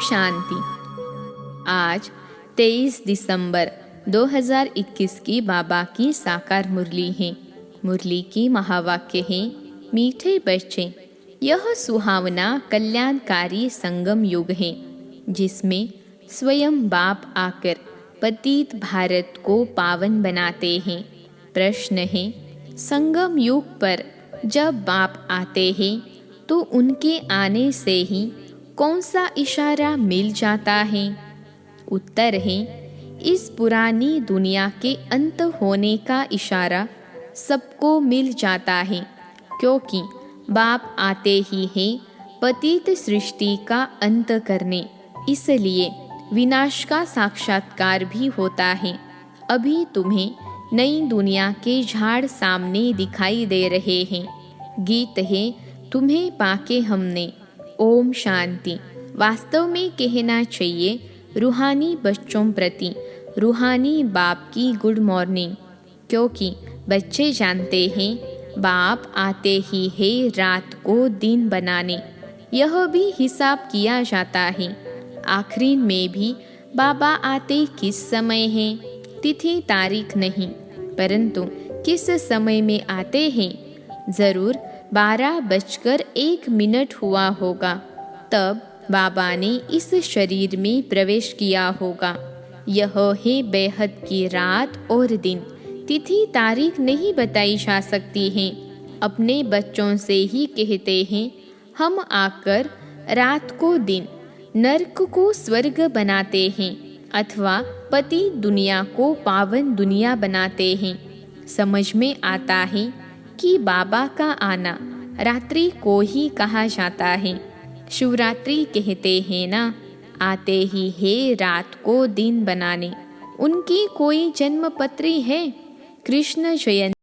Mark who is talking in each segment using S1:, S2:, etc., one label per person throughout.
S1: शांति। आज 23 दिसंबर 2021 की बाबा की साकार मुरली है। मुरली की महावाक्य है, मीठे बच्चे, यह सुहावना कल्याणकारी संगम युग है जिसमें स्वयं बाप आकर पतित भारत को पावन बनाते हैं। प्रश्न है, संगम युग पर जब बाप आते हैं तो उनके आने से ही कौन सा इशारा मिल जाता है? उत्तर है, इस पुरानी दुनिया के अंत होने का इशारा सबको मिल जाता है, क्योंकि बाप आते ही हैं पतित सृष्टि का अंत करने, इसलिए विनाश का साक्षात्कार भी होता है। अभी तुम्हें नई दुनिया के झाड़ सामने दिखाई दे रहे हैं। गीत है, तुम्हें पाके हमने। ओम शांति। वास्तव में कहना चाहिए रूहानी बच्चों प्रति रूहानी बाप की गुड मॉर्निंग, क्योंकि बच्चे जानते हैं बाप आते ही है रात को दिन बनाने। यह भी हिसाब किया जाता है आखिरी में भी बाबा आते किस समय हैं, तिथि तारीख नहीं, परंतु किस समय में आते हैं। ज़रूर 12:01 हुआ होगा, तब बाबा ने इस शरीर में प्रवेश किया होगा। यह है बेहद की रात और दिन। तिथि तारीख नहीं बताई जा सकती है। अपने बच्चों से ही कहते हैं, हम आकर रात को दिन, नरक को स्वर्ग बनाते हैं, अथवा पति दुनिया को पावन दुनिया बनाते हैं। समझ में आता है कि बाबा का आना रात्रि को ही कहा जाता है। शिवरात्रि कहते हैं ना, आते ही है रात को दिन बनाने। उनकी कोई जन्म पत्री है? कृष्ण जयंती।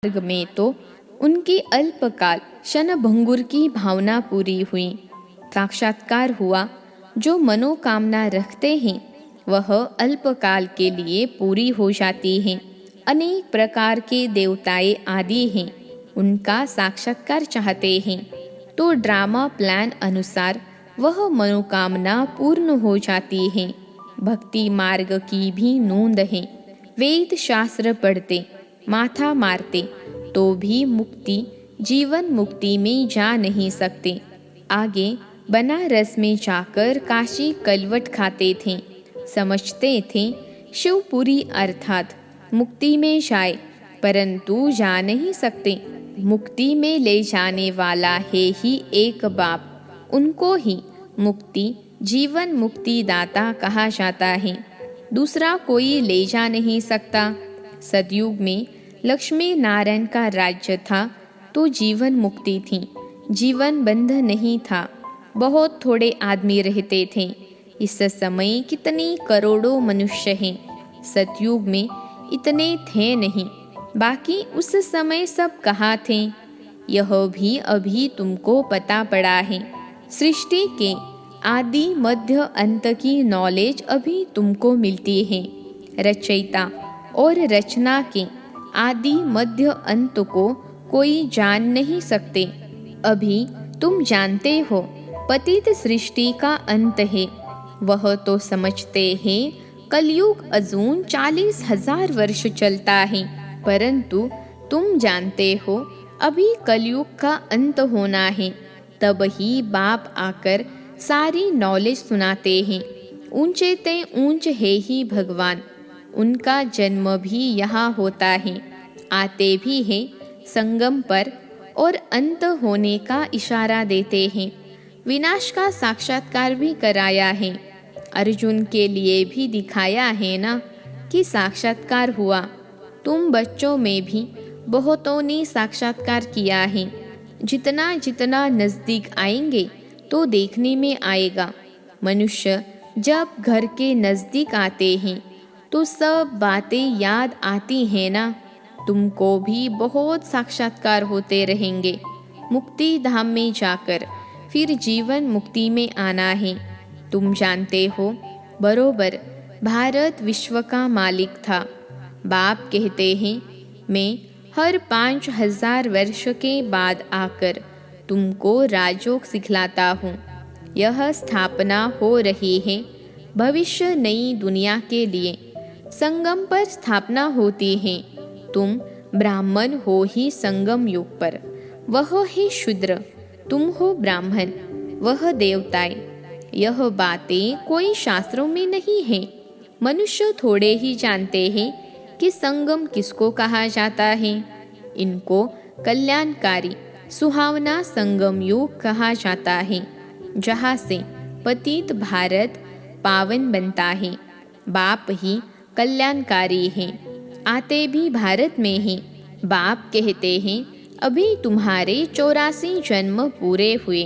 S1: मार्ग में तो उनकी अल्पकाल क्षणभंगुर की भावना पूरी हुई। साक्षात्कार हुआ। जो मनोकामना रखते हैं वह अल्पकाल के लिए पूरी हो जाती हैं। अनेक प्रकार के देवताएं आदि हैं, उनका साक्षात्कार चाहते हैं तो ड्रामा प्लान अनुसार वह मनोकामना पूर्ण हो जाती है। भक्ति मार्ग की भी नोंद है। वेद शास्त्र पढ़ते, माथा मारते तो भी मुक्ति, जीवन मुक्ति में जा नहीं सकते। आगे बनारस में जाकर काशी कलवट खाते थे। समझते थे शिवपुरी अर्थात मुक्ति में जाए, परंतु जा नहीं सकते। मुक्ति में ले जाने वाला है ही एक बाप, उनको ही मुक्ति, जीवन मुक्ति दाता कहा जाता है। दूसरा कोई ले जा नहीं सकता। सतयुग में लक्ष्मी नारायण का राज्य था तो जीवन मुक्ति थी, जीवन बंध नहीं था। बहुत थोड़े आदमी रहते थे। इस समय कितनी करोड़ों मनुष्य हैं। सतयुग में इतने थे नहीं। बाकी उस समय सब कहाँ थे, यह भी अभी तुमको पता पड़ा है। सृष्टि के आदि मध्य अंत की नॉलेज अभी तुमको मिलती है। रचयिता और रचना के आदि मध्य अंत को कोई जान नहीं सकते। अभी तुम जानते हो पतित सृष्टि का अंत है, वह तो समझते हैं कलयुग अजून 40,000 वर्ष चलता है, परंतु तुम जानते हो अभी कलयुग का अंत होना है। तब ही बाप आकर सारी नॉलेज सुनाते हैं। ऊंचे ते ऊंच है ही भगवान, उनका जन्म भी यहाँ होता है। आते भी हैं संगम पर और अंत होने का इशारा देते हैं। विनाश का साक्षात्कार भी कराया है। अर्जुन के लिए भी दिखाया है ना कि साक्षात्कार हुआ। तुम बच्चों में भी बहुतों ने साक्षात्कार किया है। जितना जितना नज़दीक आएंगे तो देखने में आएगा। मनुष्य जब घर के नज़दीक आते हैं तो सब बातें याद आती हैं ना। तुमको भी बहुत साक्षात्कार होते रहेंगे। मुक्ति धाम में जाकर फिर जीवन मुक्ति में आना है। तुम जानते हो बरोबर भारत विश्व का मालिक था। बाप कहते हैं मैं हर 5,000 वर्ष के बाद आकर तुमको राजयोग सिखलाता हूँ। यह स्थापना हो रही है भविष्य नई दुनिया के लिए। संगम पर स्थापना होती है। तुम ब्राह्मण हो ही संगम युग पर, वह है शूद्र, तुम हो ब्राह्मण, वह देवताएं। यह बातें कोई शास्त्रों में नहीं है। मनुष्य थोड़े ही जानते हैं कि संगम किसको कहा जाता है। इनको कल्याणकारी सुहावना संगम युग कहा जाता है, जहाँ से पतित भारत पावन बनता है। बाप ही कल्याणकारी हैं। आते भी भारत में हैं। बाप कहते हैं अभी तुम्हारे 84 जन्म पूरे हुए,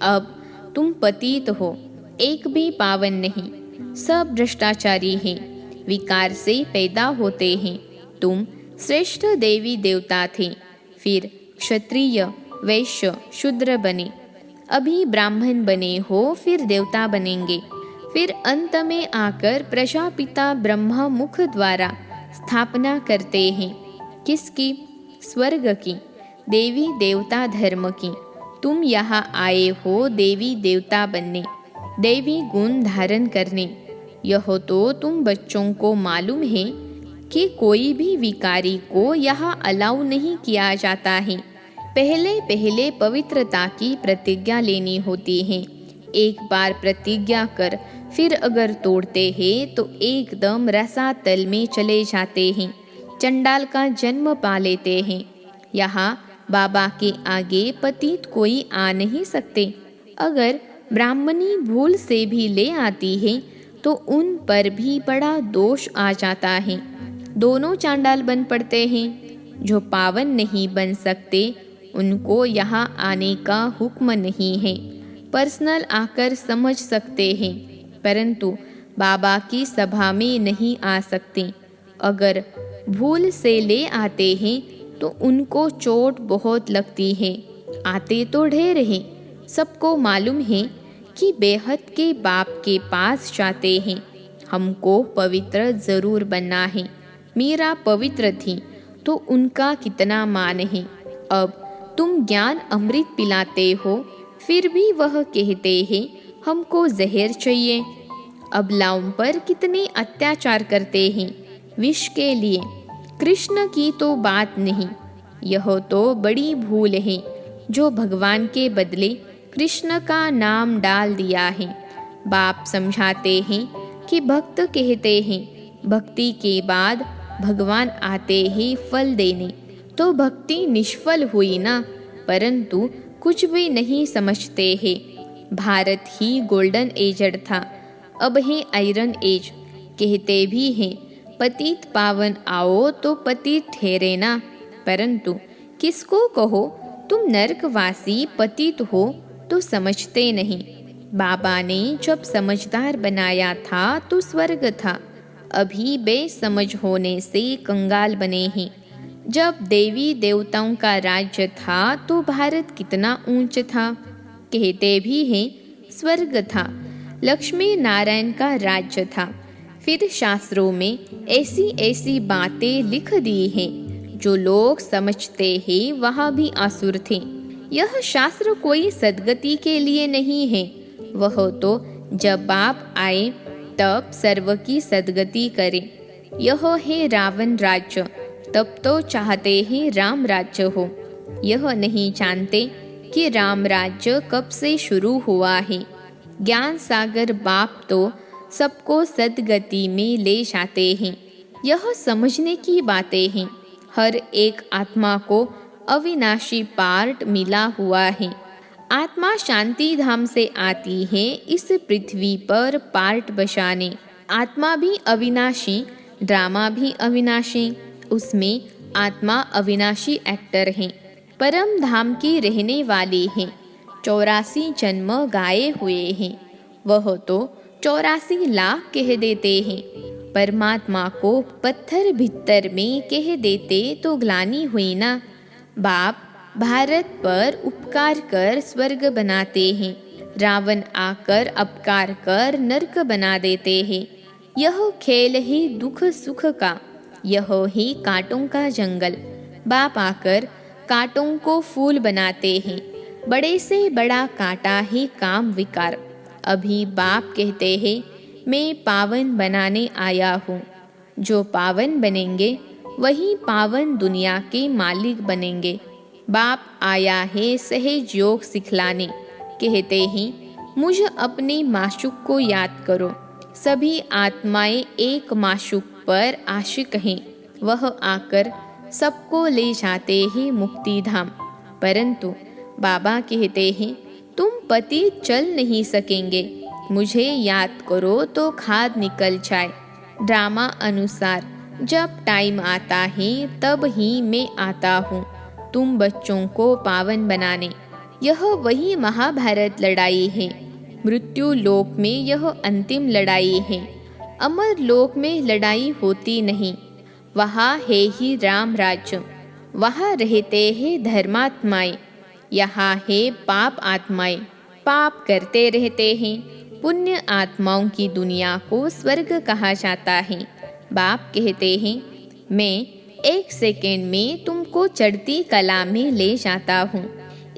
S1: अब तुम पतित हो, एक भी पावन नहीं, सब भ्रष्टाचारी हैं, विकार से पैदा होते हैं। तुम श्रेष्ठ देवी देवता थे, फिर क्षत्रिय वैश्य शूद्र बने, अभी ब्राह्मण बने हो, फिर देवता बनेंगे, फिर अंत में आकर प्रजापिता ब्रह्मा मुख द्वारा स्थापना करते हैं। किसकी? स्वर्ग की, देवी देवता धर्म की। तुम यहाँ आए हो देवी देवता बनने, देवी गुण धारण करने। यह तो तुम बच्चों को मालूम है कि कोई भी विकारी को यहाँ अलाउ नहीं किया जाता है। पहले पहले पवित्रता की प्रतिज्ञा लेनी होती है। एक बार प्रतिज्ञा कर फिर अगर तोड़ते हैं तो एकदम रसातल में चले जाते हैं, चंडाल का जन्म पा लेते हैं। यहाँ बाबा के आगे पतित कोई आ नहीं सकते। अगर ब्राह्मणी भूल से भी ले आती है तो उन पर भी बड़ा दोष आ जाता है। दोनों चांडाल बन पड़ते हैं। जो पावन नहीं बन सकते उनको यहाँ आने का हुक्म नहीं है। पर्सनल आकर समझ सकते हैं, परंतु बाबा की सभा में नहीं आ सकते। अगर भूल से ले आते हैं तो उनको चोट बहुत लगती है। आते तो ढेर हैं, सबको मालूम है कि बेहद के बाप के पास जाते हैं। हमको पवित्र जरूर बनना है। मीरा पवित्र थी तो उनका कितना मान है। अब तुम ज्ञान अमृत पिलाते हो, फिर भी वह कहते हैं हमको जहर चाहिए। अबलाओं पर कितने अत्याचार करते हैं विष के लिए। कृष्ण की तो बात नहीं, यह तो बड़ी भूल है जो भगवान के बदले कृष्ण का नाम डाल दिया है। बाप समझाते हैं कि भक्त कहते हैं भक्ति के बाद भगवान आते हैं फल देने, तो भक्ति निष्फल हुई ना। परंतु कुछ भी नहीं समझते हैं। भारत ही गोल्डन एजड था, अब है आयरन एज। कहते भी हैं पतित पावन आओ तो पतित ठहरे ना, परंतु किसको कहो तुम नरकवासी पतित हो तो समझते नहीं। बाबा ने जब समझदार बनाया था तो स्वर्ग था, अभी बेसमझ होने से कंगाल बने हैं। जब देवी देवताओं का राज्य था तो भारत कितना ऊंच था। कहते भी हैं स्वर्ग था, लक्ष्मी नारायण का राज्य था। फिर शास्त्रों में ऐसी ऐसी बातें लिख दी हैं जो लोग समझते हैं वहाँ भी असुर थे। यह शास्त्र कोई सद्गति के लिए नहीं है, वह तो जब बाप आए तब सर्व की सद्गति करे। यह है रावण राज्य, तब तो चाहते हैं राम राज्य हो। यह नहीं जानते कि राम राज्य कब से शुरू हुआ है। ज्ञान सागर बाप तो सबको सद्गति में ले जाते हैं। यह समझने की बातें हैं। हर एक आत्मा को अविनाशी पार्ट मिला हुआ है। आत्मा शांति धाम से आती है इस पृथ्वी पर पार्ट बसाने। आत्मा भी अविनाशी, ड्रामा भी अविनाशी, उसमें आत्मा अविनाशी एक्टर है। परम धाम की रहने वाली है। 84 जन्म गाए हुए हैं, वह तो 84 लाख कह देते हैं। परमात्मा को पत्थर भीतर में कह देते तो ग्लानि हुई ना। बाप भारत पर उपकार कर स्वर्ग बनाते हैं, रावण आकर अपकार कर नरक बना देते हैं। यह खेल ही दुख सुख का, यह ही कांटों का जंगल। बाप आकर कांटों को फूल बनाते हैं। बड़े से बड़ा कांटा ही काम विकार। अभी बाप कहते हैं मैं पावन बनाने आया हूँ। जो पावन बनेंगे वही पावन दुनिया के मालिक बनेंगे। बाप आया है सहज योग सिखलाने। कहते हैं मुझ अपने माशूक को याद करो। सभी आत्माएं एक माशूक पर आशिक हैं। वह आकर सबको ले जाते हैं मुक्ति धाम। परंतु बाबा कहते हैं तुम पति चल नहीं सकेंगे, मुझे याद करो तो खाद निकल जाए। ड्रामा अनुसार जब टाइम आता है तब ही मैं आता हूँ तुम बच्चों को पावन बनाने। यह वही महाभारत लड़ाई है। मृत्यु लोक में यह अंतिम लड़ाई है। अमर लोक में लड़ाई होती नहीं। वहाँ है ही राम राज्य, वहाँ रहते हैं धर्मात्माएं। यहाँ है पाप आत्माएं, पाप करते रहते हैं। पुण्य आत्माओं की दुनिया को स्वर्ग कहा जाता है। बाप कहते हैं मैं 1 सेकेंड में तुमको चढ़ती कला में ले जाता हूँ।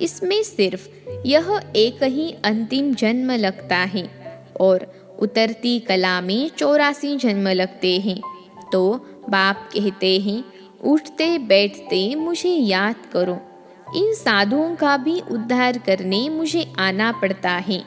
S1: इसमें सिर्फ यह एक ही अंतिम जन्म लगता है और उतरती कला में 84 जन्म लगते हैं। तो बाप कहते हैं उठते बैठते मुझे याद करो। इन साधुओं का भी उद्धार करने मुझे आना पड़ता है।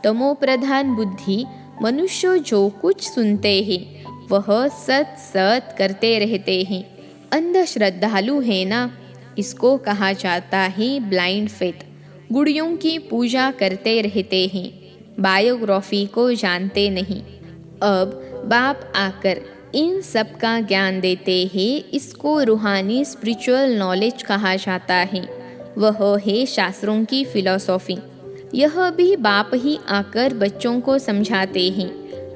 S1: तमो प्रधान बुद्धि मनुष्य जो कुछ सुनते हैं वह सत सत करते रहते हैं। अंध श्रद्धालु है ना, इसको कहा जाता है ब्लाइंड फेथ। गुड़ियों की पूजा करते रहते हैं, बायोग्राफी को जानते नहीं। अब बाप आकर इन सब का ज्ञान देते हैं। इसको रूहानी स्पिरिचुअल नॉलेज कहा जाता है। वह है शास्त्रों की फिलॉसफी। यह भी बाप ही आकर बच्चों को समझाते हैं।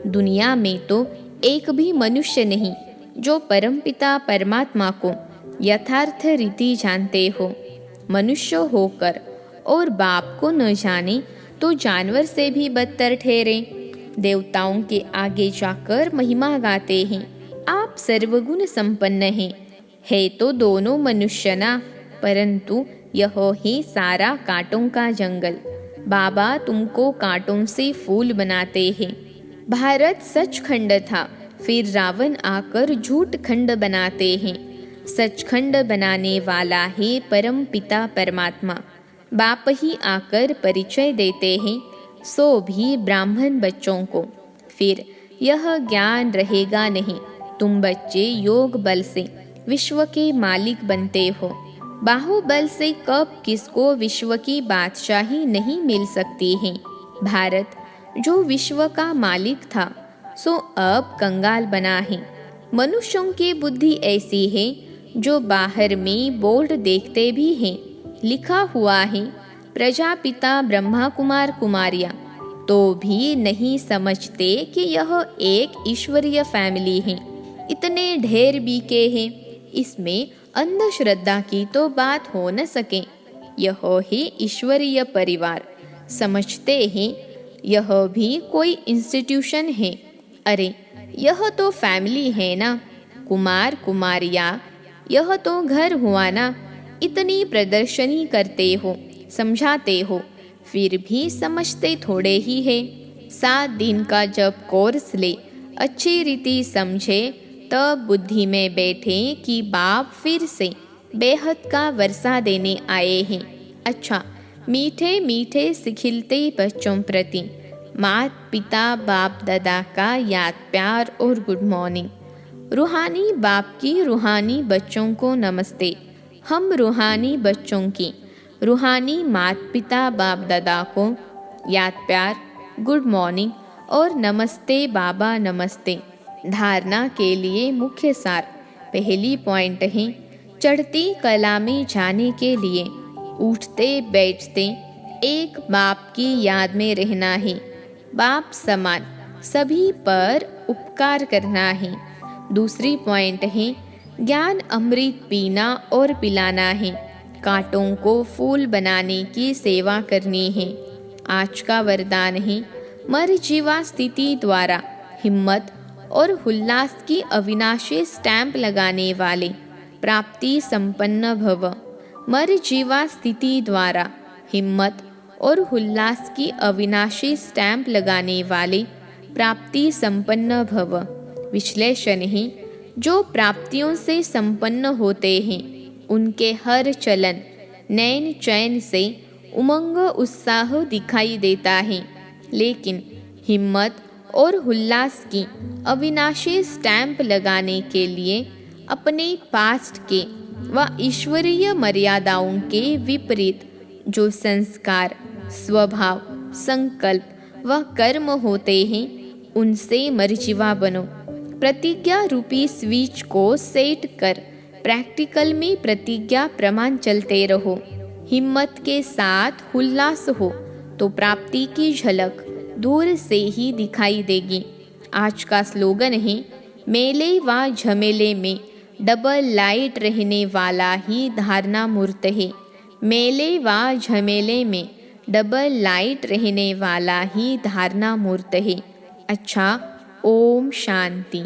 S1: दुनिया में तो एक भी मनुष्य नहीं जो परमपिता परमात्मा को यथार्थ रीति जानते हो। मनुष्य होकर और बाप को न जाने तो जानवर से भी बदतर ठहरे। देवताओं के आगे जाकर महिमा गाते हैं, आप सर्वगुण संपन्न हैं। है तो दोनों मनुष्य ना, परंतु यह है सारा कांटों का जंगल। बाबा तुमको कांटों से फूल बनाते हैं। भारत सचखंड था, फिर रावण आकर झूठ खंड बनाते हैं। सचखंड बनाने वाला है परम पिता परमात्मा। बाप ही आकर परिचय देते हैं, सो भी ब्राह्मण बच्चों को। फिर यह ज्ञान रहेगा नहीं। तुम बच्चे योग बल से विश्व के मालिक बनते हो। बाहुबल से कब किसको विश्व की बादशाही नहीं मिल सकती है। भारत जो विश्व का मालिक था, सो अब कंगाल बना है। मनुष्यों की बुद्धि ऐसी है, जो बाहर में बोर्ड देखते भी हैं, लिखा हुआ है प्रजापिता ब्रह्मा कुमार कुमारियाँ, तो भी नहीं समझते कि यह एक ईश्वरीय फैमिली है। इतने ढेर बीके हैं, इसमें अंधश्रद्धा की तो बात हो न सके। यह है ईश्वरीय परिवार। समझते हैं यह भी कोई इंस्टीट्यूशन है। अरे यह तो फैमिली है ना। कुमार कुमारिया यह तो घर हुआ ना। इतनी प्रदर्शनी करते हो, समझाते हो, फिर भी समझते थोड़े ही है। 7 दिन का जब कोर्स ले, अच्छी रीति समझे, तब बुद्धि में बैठे कि बाप फिर से बेहद का वर्षा देने आए हैं। अच्छा, मीठे मीठे सिखिलते बच्चों प्रति मात पिता बाप दादा का याद प्यार और गुड मॉर्निंग। रूहानी बाप की रूहानी बच्चों को नमस्ते। हम रूहानी बच्चों की रूहानी मात पिता बाप दादा को याद प्यार, गुड मॉर्निंग और नमस्ते बाबा नमस्ते। धारणा के लिए मुख्य सार। पहली पॉइंट है, चढ़ती कला में जाने के लिए उठते बैठते एक बाप की याद में रहना है। बाप समान सभी पर उपकार करना है। दूसरी पॉइंट है, ज्ञान अमृत पीना और पिलाना है। कांटों को फूल बनाने की सेवा करनी है। आज का वरदान है, मर जीवा स्थिति द्वारा हिम्मत और उल्लास की अविनाशी स्टैंप लगाने वाले प्राप्ति संपन्न भव। मर जीवा स्थिति द्वारा हिम्मत और उल्लास की अविनाशी स्टैंप लगाने वाले प्राप्ति संपन्न भव। विश्लेषण है, जो प्राप्तियों से संपन्न होते हैं, उनके हर चलन नैन चैन से उमंग उत्साह दिखाई देता है। लेकिन हिम्मत और उल्लास की अविनाशी स्टैंप लगाने के लिए अपने पास्ट के व ईश्वरीय मर्यादाओं के विपरीत जो संस्कार, स्वभाव, संकल्प व कर्म होते हैं, उनसे मर्जीवा बनो। प्रतिज्ञा रूपी स्विच को सेट कर प्रैक्टिकल में प्रतिज्ञा प्रमाण चलते रहो। हिम्मत के साथ उल्लास हो तो प्राप्ति की झलक दूर से ही दिखाई देगी। आज का स्लोगन है, मेले व झमेले में डबल लाइट रहने वाला ही धारणा मूर्त है। मेले व झमेले में डबल लाइट रहने वाला ही धारणा मूर्त है। अच्छा, ओम शांति।